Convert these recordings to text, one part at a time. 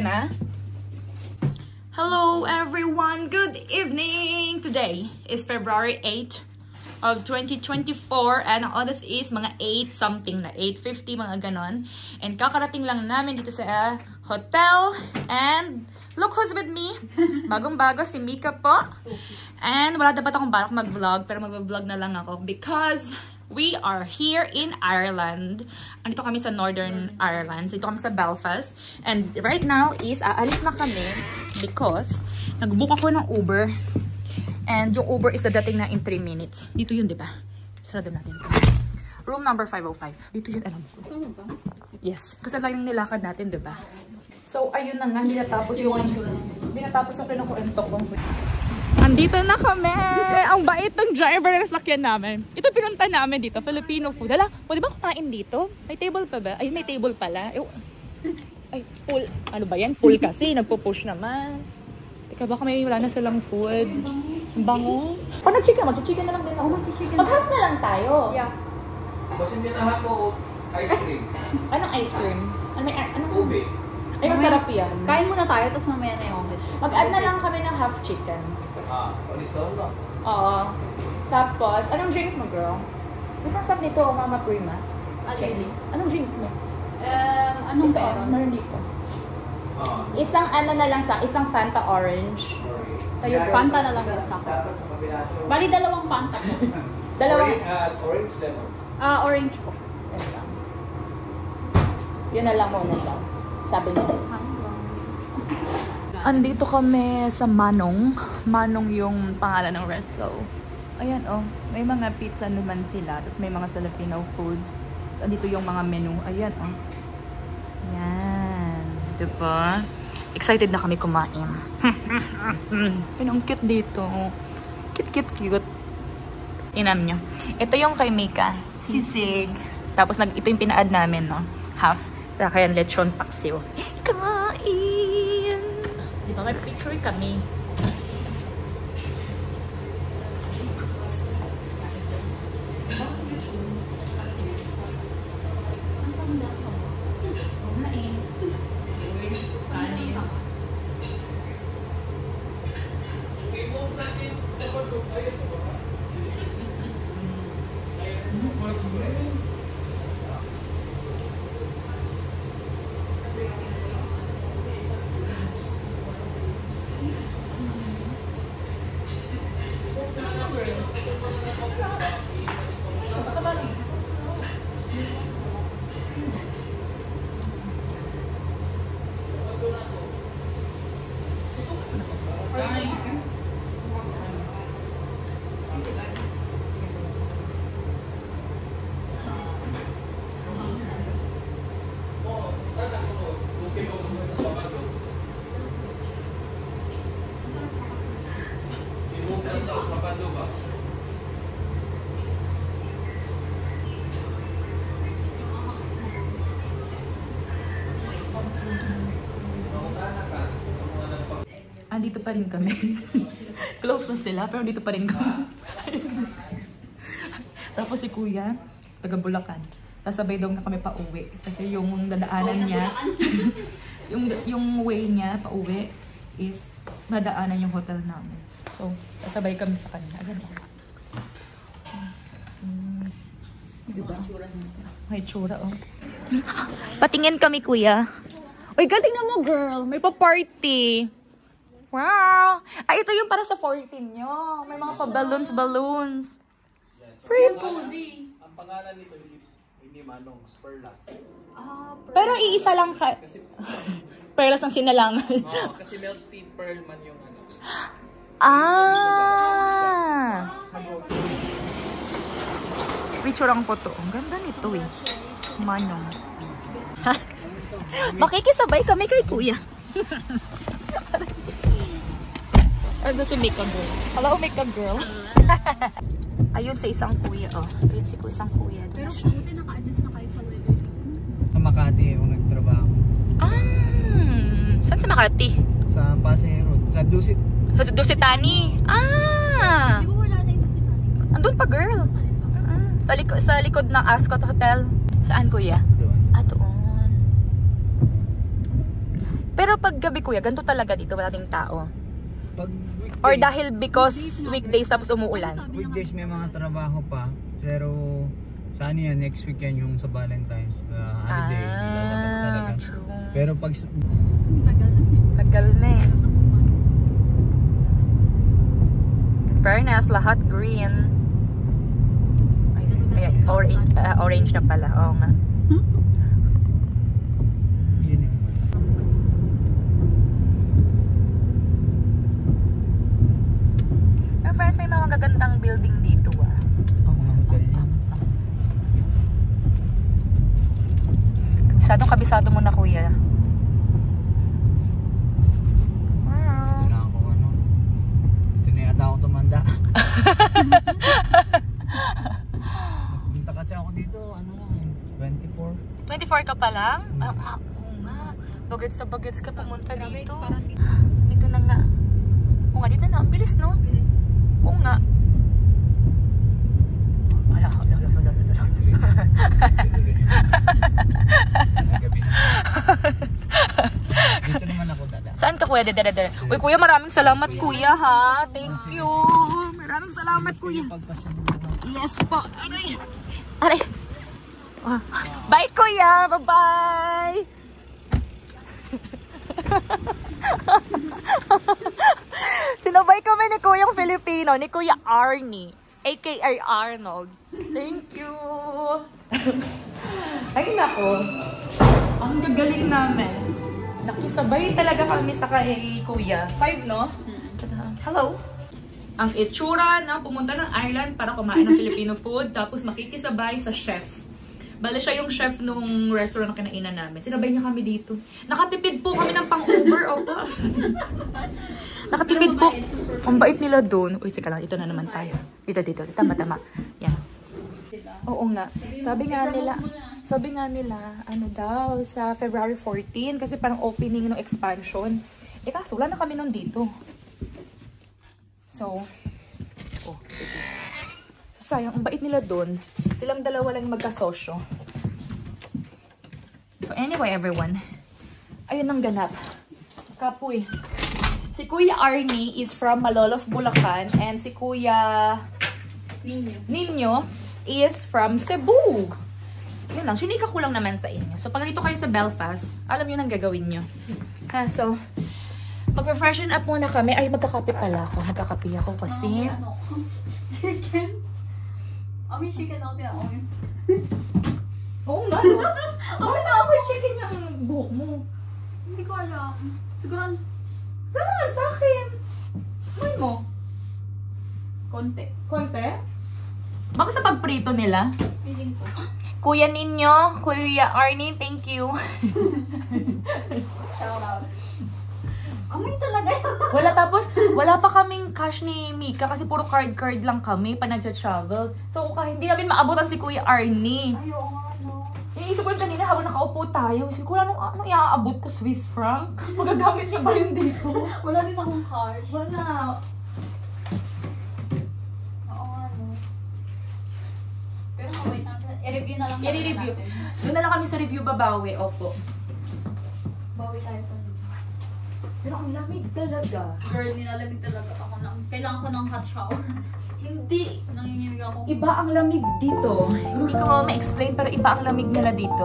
na? Hello everyone, good evening! Today is February 8 of 2024 and ang oras is mga 8 something na 8:50 mga ganon. And kakarating lang namin dito sa hotel and look who's with me. Bagong-bago si Mika po. And wala dapat akong balak mag-vlog pero mag-vlog na lang ako because we are here in Ireland. Andito kami sa Northern Ireland. So, dito kami sa Belfast. And right now is aalis na kami because nag-book ako ng Uber. And yung Uber is dadating na in 3 minutes. Dito yun, di ba? Sarado natin. Room number 505. Dito yun, alam ko. Yes. Kasi lang yung nilakad natin, di ba? So, ayun na nga. Hindi natapos yung kinukwento ko. Andito na kami! Ang bait ng driver na nasakyan namin. Ito pinunta namin dito, Filipino food. Hala, pwede ba kumain dito? May table pa ba? Ay, may table pala. Ay, pool. Ano ba yan? Pool kasi. Nagpo-push naman. Teka, baka may wala na silang food. Ang bango. O, nag-chicken. Mag-chicken na lang din ako. Mag-half na lang tayo. Yeah. Kasi hindi na mo ice cream. Anong ice cream? Anong ube? Ay, masarap yan. Kain muna tayo, tapos mamaya na yung Mag-add na lang kami ng half chicken. Olisol lang. Oo. Tapos, anong drinks mo, girl? May pansap nito, Mama Prima. Chili. Anong drinks mo? Anong meron? Meron dito. Isang ano na lang isang Fanta orange. Sa'yo, girl. Fanta na lang sa akin. Bali, dalawang Fanta po. Orange lemon. Orange po. Yan lang. Yun na lang muna daw. Sabi niya. Andito kami sa Manong. Manong yung pangalan ng resto. Ayan, oh. May mga pizza naman sila. Tapos may mga Filipino food. Tapos andito yung mga menu. Ayan, oh. Ayan. Diba? Excited na kami kumain. Ayan, ang cute dito. Cute. Inam nyo. Ito yung kay Mika. Sisig. Tapos ito yung pina-add namin, no? Half. Saka yan, lechon paksiw. Kain! Diba, may picture kami. Dito pa rin kami. Close na sila, pero dito pa rin kami. Tapos si Kuya, taga Bulacan. Tapos sabay daw na kami pa uwi. Kasi yung dadaanan niya, yung way niya pa uwi is madaanan yung hotel namin. So, sabay kami sa kanya. Agad ako. Diba? May tsura, oh. Patingin kami, Kuya. Uy, galing na mo, girl. May pa-party. Wow! Ay, ito yung para sa 14 nyo. May mga pa-balloons. Pretty. Ang pangalan nito hindi Manong, Perlas. Pero iisa lang ka. Perlas ng sinalangan. Kasi milk tea pearl man yung ano. Picture lang po to. Ang ganda nito eh. Manong. Makikisabay kami kay Kuya. Ano si Makeup Girl? Hello, Makeup Girl. Ayun sa isang kuya, oh. Ayun si isang kuya. Pero buti naka-adjust na kayo sa weather. Sa Makati ako nagtrabaho. Saan sa Makati? Sa Pasay Road. Sa Dusit. Sa Dusitani? Di ba wala na yung Dusitani? Andun pa, girl. Sa likod ng Ascot Hotel. Saan, kuya? Doon. Doon. Pero pag gabi kuya, ganito talaga dito, wala ding tao. Pag weekdays, Or dahil because weekdays tapos umuulan. weekdays may mga trabaho pa. Pero sa ano yan, next week yan yung sa Valentine's holiday. Lalabas talaga. True. Pero pag Tagal na. Tagal na eh. In fairness, lahat green. Ay, orange na pala. Oo nga. yun yung Pero friends, may mga gagandang building dito ah. mga hotel yan. Kabisado mo na kuya. Ito na ako ano. Ito na yata ako tumanda. Punta kasi ako dito, ano lang, 24. 24 ka pa lang? Oo nga. Bagets na bagets ka pumunta dito. Parang Dito na nga. Oo nga, dito na. Ang bilis, no? Oo nga. Ala. Gabi na. Dito naman ako dada. Saan ka, kuya? Dada. Uy, kuya, maraming salamat, kuya, ha? Thank you. Maraming salamat, kuya. Pagpasya mo naman. Yes po. Aray. Aray. Ah, bye, kuya. Bye-bye. Sinabay kami ni Kuyang Filipino, ni Kuya Arnie, aka Arnold. Thank you. Ay, nako. Ang gagaling namin. Nakisabay talaga kami sa kay Kuya. 5, no? Hello. Ang itsura na pumunta ng Ireland para kumain ng Filipino food, tapos makikisabay sa chef. Bale siya yung chef nung restaurant na kinainan namin. Sinabay niya kami dito. Nakatipid po kami ng pang-Uber, opa. Nakatipid po. Ang bait nila doon. Uy, sika lang. Ito na naman tayo. Dito. Tama. Yan. Oo nga. Sabi nga nila, ano daw, sa February 14, kasi parang opening ng expansion. Eh kaso, wala na kami nun dito. So, sayang, ang bait nila doon. Silang dalawa lang magkasosyo. So anyway, everyone. Ayun ang ganap. Kapoy. Si Kuya Arnie is from Malolos, Bulacan. And si Kuya Nino is from Cebu. Yun lang. Sinika ko lang naman sa inyo. So pag dito kayo sa Belfast, alam nyo nang gagawin nyo. So, mag-refreshen up muna kami. Ay, magkakape pala ako. Magkakape ako kasi... chicken. Ami chicken ako din ako. Oo nga, no? Ako na ako chicken yung buhok mo. Hindi ko alam. Siguro Wala naman sa akin. Kumain mo? konti. Konti? Baka sa pagprito nila? Feeling ko. Kuya Ninyo, Kuya Arnie, thank you. Shout out. Amoy talaga yun. Wala pa kaming cash ni Mika kasi puro card lang kami pa nagja-travel. So, hindi namin maabutan si Kuya Arnie. Ayaw nga, no. Iniisip ko yung kanina habang nakaupo tayo. Isip ko, ano iaabot ko, Swiss franc? Magagamit niya ba yun dito? Wala din akong cash. Wala. Oo nga, no. Pero wait na. I-review na lang. I-review. natin. Doon na lang kami sa review babawi. Opo. Bawi tayo sa Pero ang lamig talaga. girl, nilalamig talaga ako. Kailangan ko ng hot shower. Hindi. Nanginginig ako. Iba ang lamig dito. Hindi ko ma-explain pero iba ang lamig nila dito.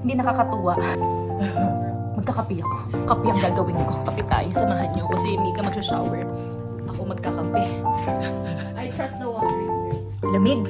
Hindi nakakatuwa. Magkakape ako. Kape ang gagawin ko. Kape tayo. Samahan niyo. Kasi Mika magsha-shower. Ako magkakape. I trust the water. Lamig.